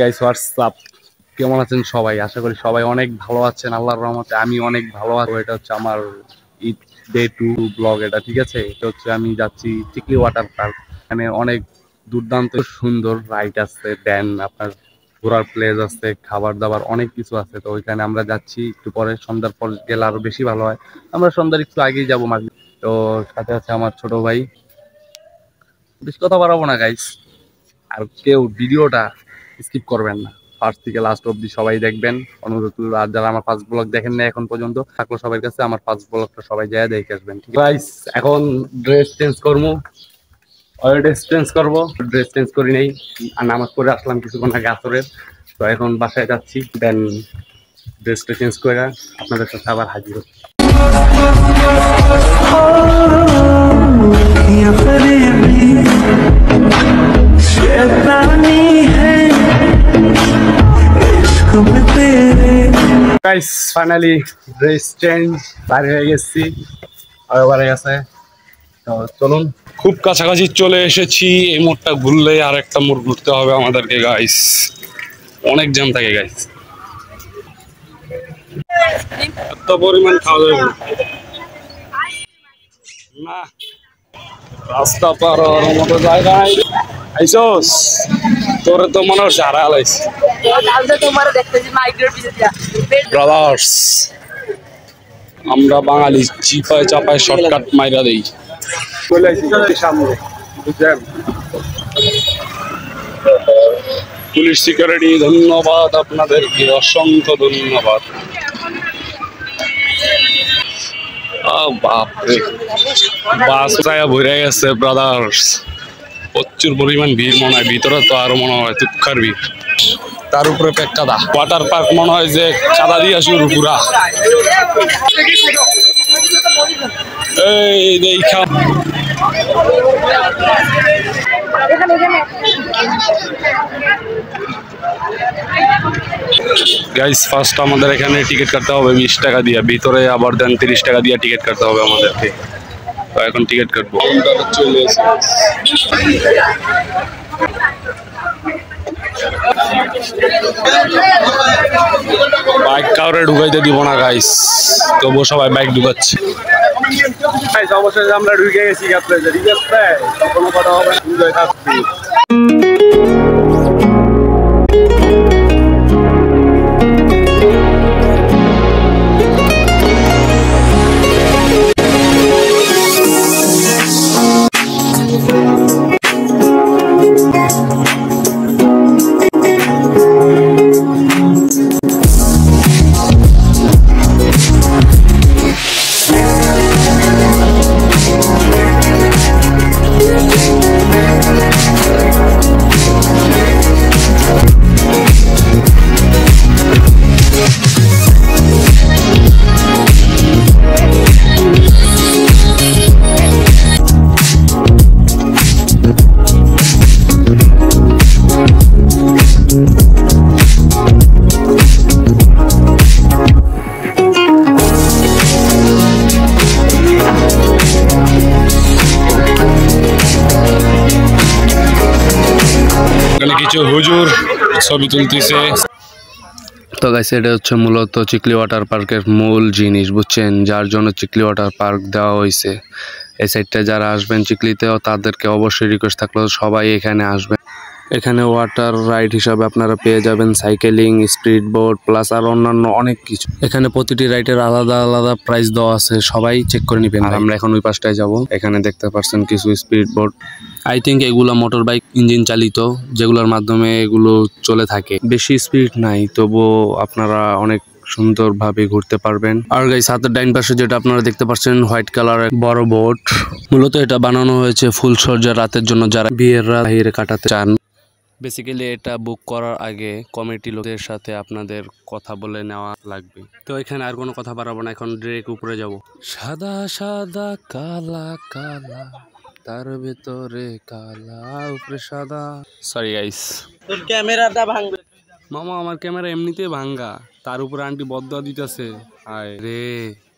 Guys WhatsApp, কেমন আছেন সবাই? আশা করি সবাই অনেক ভালো আছেন আল্লাহর রহমতে। আমি অনেক ভালো আছি। এটা হচ্ছে আমার ঈদ ডে 2 ব্লগ। এটা ঠিক আছে, এটা হচ্ছে আমি যাচ্ছি চিকলি ওয়াটার পার্ক। এখানে অনেক দুর্দান্ত সুন্দর রাইড আছে, দেন আপনার ঘোরার প্লেস আছে, খাবার দাবার অনেক কিছু আছে। তো ওইখানে আমরা যাচ্ছি একটু পরে, সন্ধ্যার পর গেলে আরো বেশি ভালো হয়। আমরা সন্ধ্যার একটু আগেই যাবো মাঝে। তো সাথে আছে আমার ছোট ভাই। বেশি কথা বাড়াবো না গাইস, আর কেউ ভিডিওটা স্কিপ করবেন না, ফার্স্ট থেকে লাস্ট অবধি সবাই দেখবেন অনুরোধ। আর যারা আমার ফার্স্ট ব্লগ দেখেন না এখন পর্যন্ত, থাকলো সবার কাছে আমার ফার্স্ট ব্লগটা সবাই যায় দেখে আসবেন। ঠিক আছে গাইস, এখন ড্রেস চেঞ্জ করবো, ড্রেস চেঞ্জ করবো, ড্রেস চেঞ্জ করি নেই, আর নামাজ পড়ে আসলাম কিছুক্ষণ আগে আসরের। তো এখন বাসায় যাচ্ছি, দেন ড্রেসটা চেঞ্জ করে আপনাদের সাথে আবার হাজির হচ্ছি। গাইস ফাইনালি ড্রেস চেঞ্জ, বাইরে হয়ে গেছি, বাইরে গেছে। তো চলুন, খুব কাছাকাছি চলে এসেছি। এই মোড়টা ঘুরলে আর একটা মোড় ঘুরতে হবে আমাদেরকে গাইস, অনেক জ্যাম থাকে গাইস, এত পরিমাণ খাওয়া যাবে না, রাস্তা পার হওয়ার মতো জায়গা নাই। আইসোস তোরে তো মনে হচ্ছে হারা আলাইস ব্রাদার্স। আমরা বাঙালি চিপায় চাপায় শর্টকাট মাইরা দেই। পুলিশ সিকিউরিটি ধন্যবাদ আপনাদেরকে, অসংখ্য ধন্যবাদ। বাপরে, বাস ভরে গেছে ব্রাদার্স, প্রচুর পরিমাণ ভিড় মনে হয়। ভিতরে তো আরো মনে হয় তুক্ষার ভিড়, তার উপরে পেক কাদা। ওয়াটার পার্ক মনে হয় যে কাদা দিয়ে শুরু পুরা। এই দেখা গাইস, ফার্স্ট আমাদের এখানে টিকিট কাটতে হবে 20 টাকা দিয়ে, ভিতরে আবার দেন 30 টাকা দিয়ে টিকিট কাটতে হবে আমাদেরকে। তো এখন টিকিট কাটবো। চলে এসে বাইক কাউরে ঢুকাইতে দিব না গাইস, তবুও সবাই বাইক ঢুকাচ্ছে। অবশ্যই আমরা ঢুকে গেছি, কোনো কথা হবে না। কিছু হুজুর ছবি তুলতেছে। তো গাইস, এটা হচ্ছে মূলত চিকলি ওয়াটার পার্কের মূল জিনিস, বুঝছেন, যার জন্য চিকলি ওয়াটার পার্ক দেওয়া হয়েছে। এই সাইডটা যারা আসবেন চিকলিতেও, তাদেরকে অবশ্যই রিকোয়েস্ট থাকলো সবাই এখানে আসবেন। এখানে ওয়াটার রাইড হিসাবে আপনারা পেয়ে যাবেন সাইকেলিং, স্পিড বোট প্লাস আর অন্যান্য অনেক কিছু। এখানে প্রতিটি রাইডের আলাদা আলাদা প্রাইস দেওয়া আছে, সবাই চেক করে নেবেন। আর আমরা এখন ওই পাশটায় যাব। এখানে দেখতে পাচ্ছেন কিছু স্পিড বোট, আই থিঙ্ক এগুলো মোটর বাইক ইঞ্জিন চালিত, যেগুলোর মাধ্যমে এগুলো চলে থাকে। বেশি স্পিড নাই, তবুও আপনারা অনেক সুন্দরভাবে ঘুরতে পারবেন। আর গাইস, হাতের ডাইন পাশে যেটা আপনারা দেখতে পাচ্ছেন হোয়াইট কালারের বড় বোট, মূলত এটা বানানো হয়েছে ফুলসজ্জা রাতের জন্য, যারা বিয়ের রাত বাইরে কাটাতে চান। বেসিক্যালি এটা বুক করার আগে কমিটি লোকদের সাথে আপনাদের কথা বলে নেওয়া লাগবে। তো এখানে আর কোনো কথা বাড়াবো না, এখন ডিরেক্ট উপরে যাব। সাদা সাদা কালা কালা, তার ভেতরে কালা উপরে সাদা। সরি গাইস, তোর ক্যামেরাটা ভাঙবে। মামা আমার ক্যামেরা এমনিতেই ভাঙ্গা, তার উপরে আন্টি বদয়া দিতেছে। আয় রে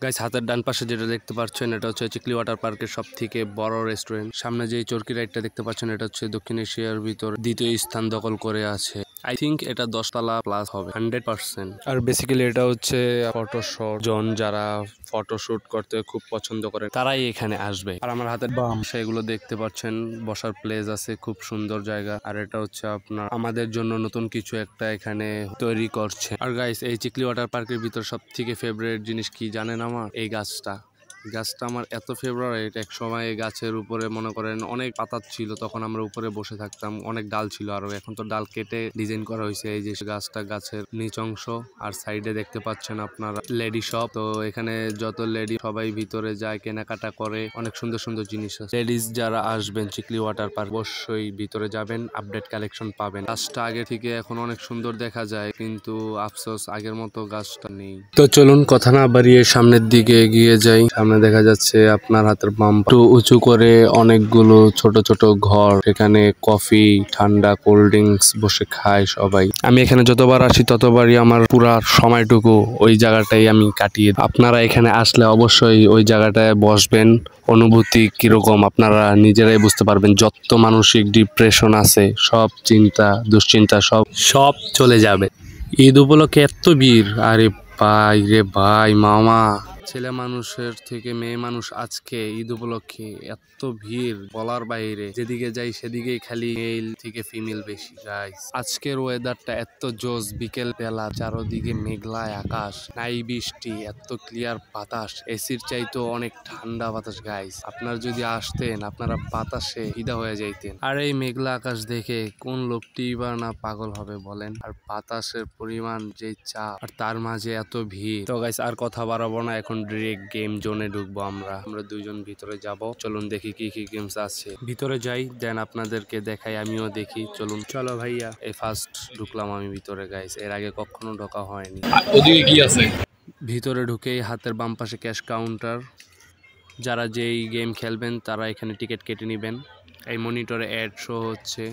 গাইস, হাতের ডান পাশে যেটা দেখতে পাচ্ছেন এটা হচ্ছে চিকলি ওয়াটার পার্কের সব থেকে বড় রেস্টুরেন্ট। সামনে যে চরকি রাইডটা দেখতে পাচ্ছেন এটা হচ্ছে দক্ষিণ এশিয়ার ভিতর দ্বিতীয় স্থান দখল করে আছে। আই থিঙ্ক এটা 10 তলা প্লাস হবে 100%। আর বেসিক্যালি এটা হচ্ছে ফটোশুট জন, যারা ফটোশুট করতে খুব পছন্দ করে তারাই এখানে আসবে। আর আমার হাতের বাম সেগুলো দেখতে পাচ্ছেন বসার প্লেস আছে, খুব সুন্দর জায়গা। আর এটা হচ্ছে আপনার আমাদের জন্য নতুন কিছু একটা এখানে তৈরি করছে। আর গাইস, এই চিকলি ওয়াটার পার্কের ভিতর সব থেকে ফেভারিট জিনিস কি জানেন? আমার এই গাছটা আমার এত ফেভারিট। এক সময় এই গাছের উপরে মনে করেন অনেক পাতা ছিল, তখন আমরা উপরে বসে থাকতাম, অনেক ডাল ছিল আরো। এখন তো ডাল কেটে ডিজাইন করা হয়েছে। এই যে গাছটা, গাছের নিচ অংশ। আর সাইডে দেখতে পাচ্ছেন আপনার লেডি শপ। তো এখানে যত লেডি সবাই ভিতরে যায়, কেনাকাটা করে, অনেক সুন্দর সুন্দর জিনিস আছে। লেডিস যারা আসবেন চিকলি ওয়াটার পার্ক অবশ্যই ভিতরে যাবেন, আপডেট কালেকশন পাবেন। গাছটা আগে থেকে এখন অনেক সুন্দর দেখা যায়, কিন্তু আফসোস আগের মতো গাছটা নেই। তো চলুন কথা না বাড়িয়ে সামনের দিকে এগিয়ে যাই। সামনে দেখা যাচ্ছে আপনার হাতের বাম একটু উঁচু করে অনেকগুলো ছোট ছোট ঘর, এখানে কফি, ঠান্ডা, কোল্ড ড্রিঙ্কস বসে খায় সবাই। আমি এখানে যতবার আসি ততবারই আমার পুরা সময়টুকু ওই জায়গাটাই আমি কাটিয়ে। আপনারা এখানে আসলে অবশ্যই ওই জায়গাটায় বসবেন। অনুভূতি কিরকম আপনারা নিজেরাই বুঝতে পারবেন। যত মানসিক ডিপ্রেশন আছে, সব চিন্তা দুশ্চিন্তা সব চলে যাবে। ঈদ উপলক্ষে এত ভিড়, আরে ভাই রে ভাই, মামা ছেলে মানুষের থেকে মেয়ে মানুষ আজকে ঈদ উপলক্ষে এত ভিড় বলার বাইরে। যেদিকে যাই সেদিকেই খালি মেল থেকে ফিমেল বেশি। গাইস, আজকের ওয়েদারটা এত জোস। বিকেল বেলা চারদিকে মেঘলায় আকাশ, নাই বৃষ্টি, এত ক্লিয়ার বাতাস, এসির চাইতো অনেক ঠান্ডা বাতাস। গাইস, আপনারা যদি আসতেন আপনারা বাতাসে ফিদা হয়ে যাইতেন। আর এই মেঘলা আকাশ দেখে কোন লোকটি বা না পাগল হবে বলেন? আর বাতাসের পরিমাণ যে চাপ, আর তার মাঝে এত ভিড়। তো গাইস, আর কথা বাড়াবো না, এখন ডিরেক্ট গেম জোনে ঢুকবো। আমরা দুইজন ভিতরে যাব। চলুন দেখি কি কি গেমস আছে। ভিতরে যাই, দেন আপনাদেরকে দেখাই, আমিও দেখি। চলুন। চলো ভাইয়া, এই ফার্স্ট ঢুকলাম আমি ভিতরে। গাইস, এর আগে কখনো ঢোকা হয়নি। ওদিকে কি আছে? ভিতরে ঢুকেই হাতের বাম পাশে ক্যাশ কাউন্টার। যারা যেই গেম খেলবেন তারা এখানে টিকিট কেটে নেবেন। এই মনিটরে অ্যাড শো হচ্ছে।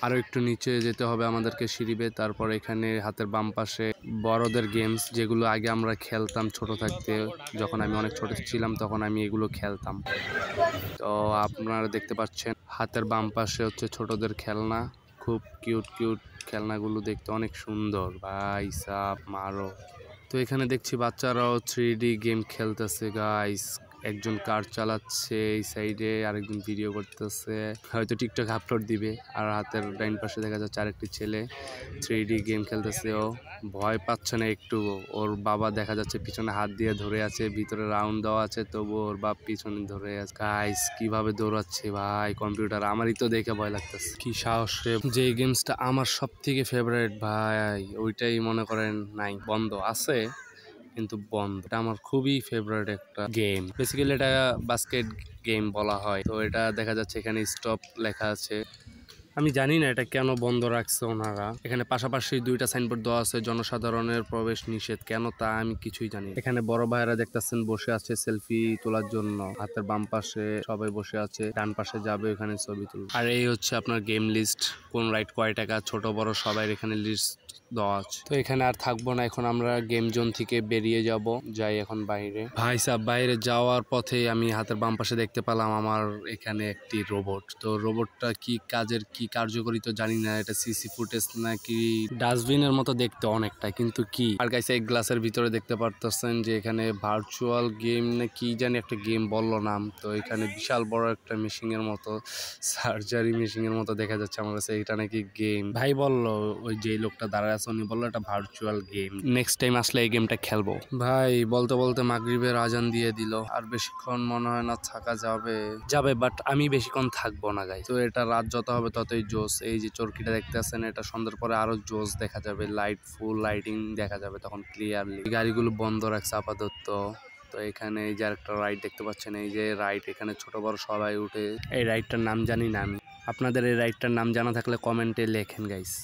আরও একটু নিচে যেতে হবে আমাদেরকে সিঁড়ি বেয়ে। তারপর এখানে হাতের বাম পাশে বড়দের গেমস, যেগুলো আগে আমরা খেলতাম ছোট থাকতে। যখন আমি অনেক ছোট ছিলাম তখন আমি এগুলো খেলতাম। তো আপনারা দেখতে পাচ্ছেন হাতের বাম পাশে হচ্ছে ছোটদের খেলনা। খুব কিউট কিউট খেলনাগুলো দেখতে অনেক সুন্দর। ভাই সাপ মারো। তো এখানে দেখছি বাচ্চারাও 3D গেম খেলতেছে। গাইস, একজন কার চালাচ্ছে এই সাইডে, আরেকজন ভিডিও করতেছে, হয়তো টিকটক আপলোড দিবে। আর হাতের ডাইন পাশে দেখা যাচ্ছে আরেকটি ছেলে 3D গেম খেলতেছে। ও ভয় পাচ্ছে না একটু। ওর বাবা দেখা যাচ্ছে পিছনে হাত দিয়ে ধরে আছে, ভিতরে রাউন্ড দেওয়া আছে, তবু ওর বাপ পিছনে ধরে আছে। গাইস, কিভাবে দৌড়াচ্ছে ভাই কম্পিউটার! আমারই তো দেখে ভয় লাগতেছে। কি সাহস রে! যে গেমসটা আমার সব থেকে ফেভারিট ভাই, ওইটাই মনে করেন নাই, বন্ধ আছে কিন্তু বন্ধ। এটা আমার খুবই ফেভারিট একটা গেম। বেসিক্যালি এটা বাস্কেট গেম বলা হয়। তো এটা দেখা যাচ্ছে এখানে স্টপ লেখা আছে। আমি জানি না এটা কেন বন্ধ রাখছে ওনারা। এখানে পাশাপাশি দুইটা সাইনবোর্ড দেওয়া আছে, জনসাধারণের প্রবেশ নিষেধ। কেন তা আমি কিছুই জানি। এখানে বড় ভাইরা দেখতেছেন বসে আছে সেলফি তোলার জন্য। হাতের বাম পাশে সবাই বসে আছে, ডান পাশে যাবে এখানে ছবি তুলবে। আর এই হচ্ছে আপনার গেম লিস্ট, কোন রাইড কয় টাকা, ছোট বড় সবাই এখানে লিস্ট দেওয়া আছে। তো এখানে আর থাকবো না, এখন আমরা গেম জোন থেকে বেরিয়ে যাব। যাই এখন বাইরে। ভাই সাহেব, বাইরে যাওয়ার পথে আমি হাতের বাম পাশে দেখতে পেলাম আমার এখানে একটি রোবট। তো রোবটটা কি কাজের, কি কার্যকরী তো জানি না। এটা সিসি ফুটেজ নাকি ডাস্টবিনের মতো দেখতে অনেকটা, কিন্তু কি। আর গাইস, এক গ্লাসের ভিতরে দেখতে পারতেছেন যে এখানে ভার্চুয়াল গেম না কি জানি একটা গেম বললো নাম। তো এখানে বিশাল বড় একটা মেশিন এর মতো, সার্জারি মেশিন এর মতো দেখা যাচ্ছে আমার কাছে। এটা নাকি গেম। ভাই বললো, ওই যে লোকটা দাঁড়ায় আছে উনি বললো এটা ভার্চুয়াল গেম। নেক্সট টাইম আসলে এই গেমটা খেলবো। ভাই বলতে বলতে মাগরিবের আজান দিয়ে দিল। আর বেশিক্ষণ মনে হয় না থাকা যাবে, বাট আমি বেশিক্ষণ থাকবো না গাই। তো এটা রাত যত হবে ততই জোস। এই যে চরকিটা দেখতে আছেন, এটা সন্ধ্যার পরে আরো জোস দেখা যাবে। লাইট, ফুল লাইটিং দেখা যাবে তখন ক্লিয়ারলি। গাড়িগুলো বন্ধ রাখছে আপাতত। তো এখানে এই যে একটা রাইড দেখতে পাচ্ছেন, এই যে রাইড, এখানে ছোট বড় সবাই উঠে। এই রাইডটার নাম জানি না আমি। আপনাদের এই রাইডটার নাম জানা থাকলে কমেন্টে লেখেন গাইস।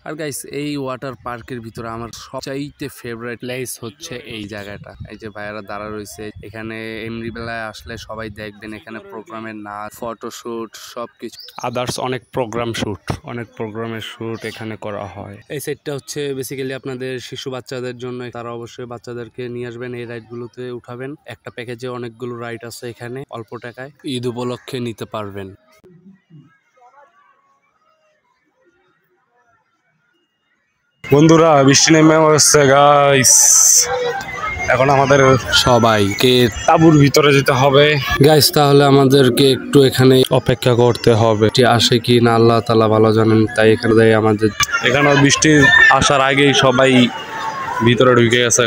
আর গাইস এই ওয়াটার পার্কের ভিতরে আমার সবচাইতে ফেভারিট প্লেস হচ্ছে এই জায়গাটা। এই যে ভাইয়ারা দাঁড়া রয়েছে এখানে, এমনি বেলায় আসলে সবাই দেখবেন এখানে প্রোগ্রামের নাচ, ফটোশুট, সবকিছু আদার্স অনেক প্রোগ্রামের শুট এখানে করা হয়। এই সাইডটা হচ্ছে বেসিক্যালি আপনাদের শিশু বাচ্চাদের জন্য, তারা অবশ্যই বাচ্চাদেরকে নিয়ে আসবেন, এই রাইডগুলোতে উঠাবেন। একটা প্যাকেজে অনেকগুলো রাইড আছে এখানে, অল্প টাকায় ঈদ উপলক্ষে নিতে পারবেন। বন্ধুরা বৃষ্টি নেমে আসছে গাইস, এখন আমাদের সবাইকে তাঁবুর ভিতরে যেতে হবে গাইস। তাহলে আমাদেরকে একটু এখানে অপেক্ষা করতে হবে, যে আসে কি না আল্লাহ তাআলা ভালো জানেন। তাই এখানে আমাদের এখানে বৃষ্টি আসার আগেই সবাই ভিতরে ঢুকে গেছে।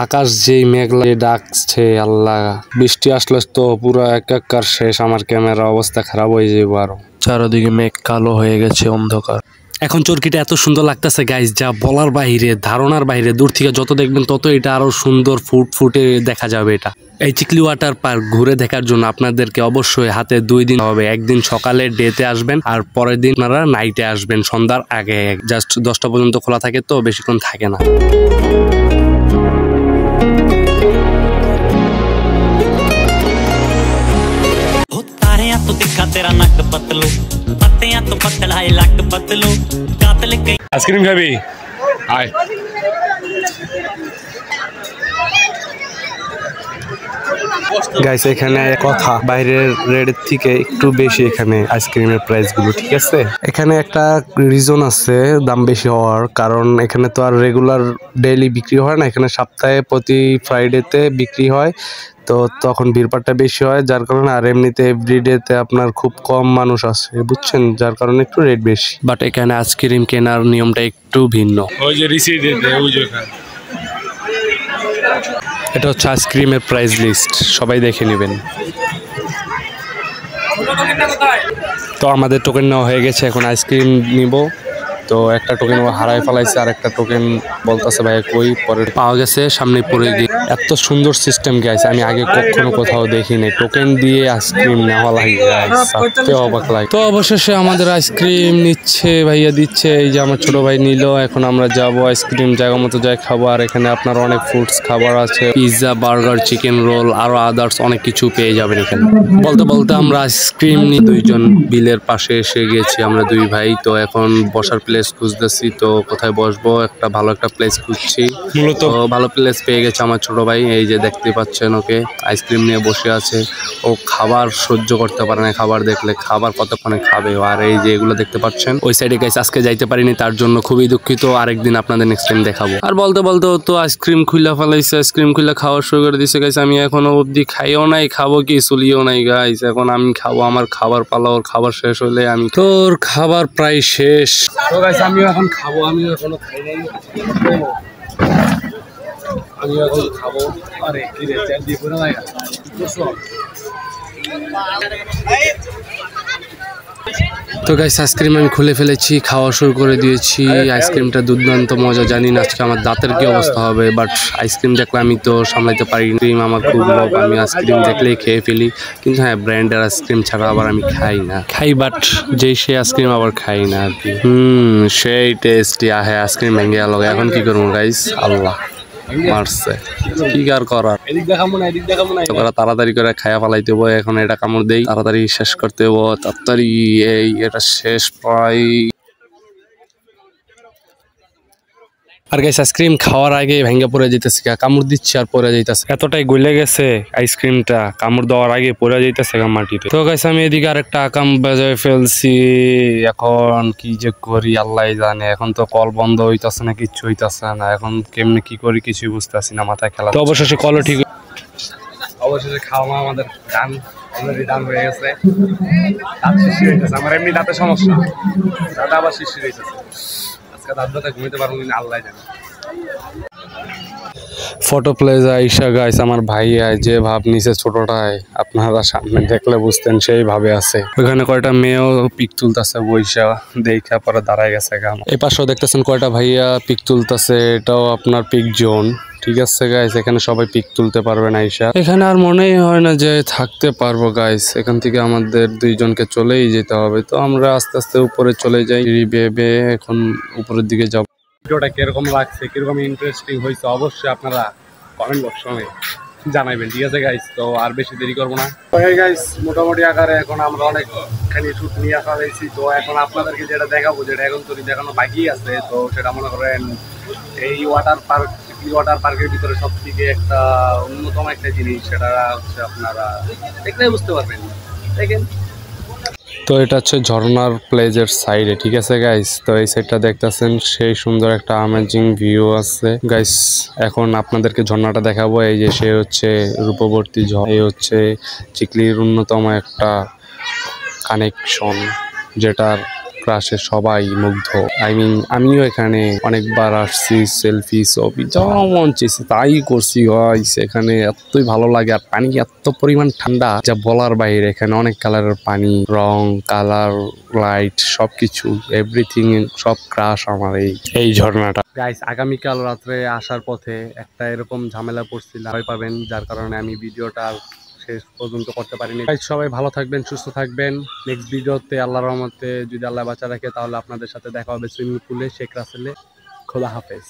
আকাশ যেই মেঘলা ডাকছে, আল্লাহ বৃষ্টি আসলে তো পুরো একাকার শেষ। আমার ক্যামেরা অবস্থা খারাপ হয়ে যাবে, আরো চারদিকে মেঘ কালো হয়ে গেছে, অন্ধকার। এখন চরকিটা এত সুন্দর লাগতেছে গাইস, যা বলার বাইরে, ধারণার বাইরে। দূর থেকে যত দেখবেন তত এটা আরো সুন্দর ফুটে দেখা যাবে। এটা এই চিকলি ওয়াটার পার্ক ঘুরে দেখার জন্য আপনাদেরকে অবশ্যই হাতে 2 দিন হবে। একদিন সকালে ডেতে আসবেন, আর পরের দিন আপনারা নাইটে আসবেন সন্ধ্যার আগে। জাস্ট 10টা পর্যন্ত খোলা থাকে, তো বেশিক্ষণ থাকে না। আইসক্রিম খাবি? আয়। গাইস এখানে কথা, বাইরের রেটের থেকে একটু বেশি এখানে আইসক্রিমের প্রাইস গুলো, ঠিক আছে। এখানে একটা রিজন আছে দাম বেশি হওয়ার, কারণ এখানে তো আর রেগুলার ডেইলি বিক্রি হয় না, এখানে সপ্তাহে প্রতি ফ্রাইডেতে বিক্রি হয়। তো তখন ভিড়ভাড়টা বেশি হয়, যার কারণে। আর এমনিতে এভরিডেতে আপনার খুব কম মানুষ আসে, বুঝছেন, যার কারণে একটু রেট বেশি। বাট এখানে আইসক্রিম কেনার নিয়মটা একটু ভিন্ন। ওই যে রিসিট দিতে, ওই যে এটা হচ্ছে আইসক্রিমের প্রাইস লিস্ট, সবাই দেখে নেবেন। তো আমাদের টোকেন নেওয়া হয়ে গেছে, এখন আইসক্রিম নিব। তো একটা টোকেন ও হারাই ফেলাইছে, আর একটা টোকেন বলতেছে ভাই কই, পরে পাওয়া গেছে, সামনে পড়ে গিয়ে। এত সুন্দর সিস্টেম গাইছে, আমি আগে কখনো কোথাও দেখিনি। টোকেন দিয়ে আইসক্রিম নেওয়া লাগে, অবাক লাগে। তো অবশেষে আমাদের আইসক্রিম নিচ্ছে, ভাইয়া দিচ্ছে। এই যে আমার ছোট ভাই নিল, এখন আমরা যাব আইসক্রিম জায়গা মতো যাই খাবো। আর এখানে আপনার অনেক ফুডস খাবার আছে, পিৎজা, বার্গার, চিকেন রোল, আরো আদার্স অনেক কিছু পেয়ে যাবেন এখানে। বলতে বলতে আমরা আইসক্রিম নিয়ে 2 জন বিলের পাশে এসে গেছি, আমরা 2 ভাই। তো এখন বসার প্লেস খুঁজতেছি, তো কোথায় বসবো, ভালো একটা প্লেস খুঁজছি। মূলত ভালো প্লেস পেয়ে গেছে আমার ছোট ভাই, এই যে দেখতে পাচ্ছেন ওকে আইসক্রিম নিয়ে বসে আছে। ও খাবার সহ্য করতে পারে না, খাবার দেখলে, খাবার কতক্ষণে খাবে। আর এই যে এগুলো দেখতে পাচ্ছেন ওই সাইডে গাইস, আজকে যাইতে পারিনি, তার জন্য খুবই দুঃখিত। আরেকদিন আপনাদের নেক্সট টাইম দেখাবো। আর বলতে বলতে তো আইসক্রিম খুলে ফেলাইছে, আইসক্রিম খুলে খাওয়া শুরু করে দিছে গাইস। আমি এখনো অবধি খাইও নাই, খাবো কি চলিও নাই গাইস। এখন আমি খাবো, আমার খাবার পালা। ওর খাবার শেষ হলে আমি, তোর খাবার প্রায় শেষ। তো গাইস আমিও এখন খাবো, আমিও এখনো খাই নাই, আমিও এখন খাবো। আরে কি রে, চাল দিয়ে পুরো লাগা। তো গাইস আইসক্রিম আমি খুলে ফেলেছি, খাওয়া শুরু করে দিয়েছি। আইসক্রিমটা দুর্দান্ত মজা। জানি না আজকে আমার দাঁতের কি অবস্থা হবে, বাট আইসক্রিম দেখলে আমি তো সামলাইতে পারি। ক্রিম আমার খুব লোভ, আমি আইসক্রিম দেখলেই খেয়ে ফেলি। কিন্তু হ্যাঁ, ব্র্যান্ডের আইসক্রিম ছাড়া আবার আমি খাই না, বাট যেই সেই আইসক্রিম আবার খাই না আর কি। সেই টেস্টি আহে আইসক্রিম ভেঙে গেল। এখন কি করবো গাইস, আল্লাহ মারছে, কি আর করার। তাড়াতাড়ি করে খায়া ফেলাইতে হবো। এখন এটা কামড় দেই, তাড়াতাড়ি শেষ করতে হবো, তাড়াতাড়ি। এটা শেষ প্রায়। আর গাইস আইসক্রিম খাওয়ার আগে ভেঙে পড়ে যেতেছে, কামড় দিচ্ছে আর পড়ে যাইতেছে। এতটাই গলে গেছে আইসক্রিমটা, কামড় দেওয়ার আগে পড়ে যাইতেছে মাটিতে। তো গাইস আমি এদিকে আরেকটা আকাম বাজায় ফেলছি। এখন কি যে করি আল্লাহ জানে। এখন তো কল বন্ধ হইতাছে না, কিচ্ছু হইতাছে না। এখন কেমনে কি করি কিছুই বুঝতেছি না, মাথায় খেলা। তো অবশেষে কলও ঠিক, অবশেষে খাওয়া আমাদের ডান, অলরেডি ডান হয়ে গেছে। দাঁত শিশির হইতেছে আমার, এমনি দাঁতের সমস্যা, দাঁত আবার শিশির হইতেছে। ঘুমিতে পারবো না আল্লাহ জানে। ফটো প্লেজা আইসা গাইস, আমার ভাই যে ভাব নিচে ছোটটায়, আপনারা সামনে দেখলে বুঝতেন সেই ভাবে আছে। ওইখানে কয়টা মেয়েও পিক তুলতেছে বৈশা, দেখা পরে দাঁড়ায় গেছে। এই পাশেও দেখতেছেন কয়টা ভাইয়া পিক তুলতেছে, এটাও আপনার পিক জোন, ঠিক আছে গাইস, এখানে সবাই পিক তুলতে পারবে না আইসা। এখানে আর মনেই হয় না যে থাকতে পারবো গাইস। এখান থেকে আমাদের দুইজনকে চলেই যেতে হবে। তো আমরা আস্তে আস্তে উপরে চলে যাই, বেবে এখন উপরের দিকে যাব। ভিডিওটা কিরকম লাগছে, কিরকম ইন্টারেস্টিং হয়েছে অবশ্যই আপনারা কমেন্ট বক্সে জানাইবেন। ঠিক আছে গাইস, তো আর বেশি দেরি করবো না। গাইস মোটামুটি আকারে এখন আমরা অনেকখানি শুট নিয়ে আসা হয়েছি। তো এখন আপনাদেরকে যেটা দেখাবো, যেটা এখন তো দেখানো বাকি আছে, তো সেটা মনে করেন এই ওয়াটার পার্কের ভিতরে সব থেকে একটা অন্যতম একটা জিনিস, সেটা হচ্ছে আপনারা দেখলেই বুঝতে পারবেন। দেখেন, তো এটা হচ্ছে ঝর্ণার প্লেজের সাইডে। ঠিক আছে গাইস, তো এই সাইডটা দেখতেছেন সেই সুন্দর একটা অ্যামেজিং ভিউ আছে গাইস। এখন আপনাদেরকে ঝর্ণাটা দেখাবো। এই যে সে হচ্ছে রূপবর্তী ঝর্ণা, এই হচ্ছে চিকলির অন্যতম একটা কানেকশন, যেটার ক্রাশে সবাই মুগ্ধ। আমিও এখানে অনেকবার আসছি, সেলফি ছবি যা মন চেয়েছে তাই করছি গাইস। এখানে এতই ভালো লাগে, আর পানি এত পরিমাণ ঠান্ডা যা বলার বাইরে। এখানে অনেক কালারের পানি, রং, কালার, লাইট, সবকিছু এভরিথিং সব ক্রাশ আমার এই ঝর্ণাটা গাইস। আগামীকাল রাত্রে আসার পথে একটা এরকম ঝামেলা পড়ছিলাম, ভয় পাবেন, যার কারণে আমি ভিডিওটা শেষ পর্যন্ত করতে পারিনি। সবাই ভালো থাকবেন, সুস্থ থাকবেন। নেক্সট ভিডিওতে আল্লাহর রহমতে যদি আল্লাহ বাঁচা রাখে, তাহলে আপনাদের সাথে দেখা হবে সুইমিং পুলে শেখ রাসেলে। খোদা হাফেজ।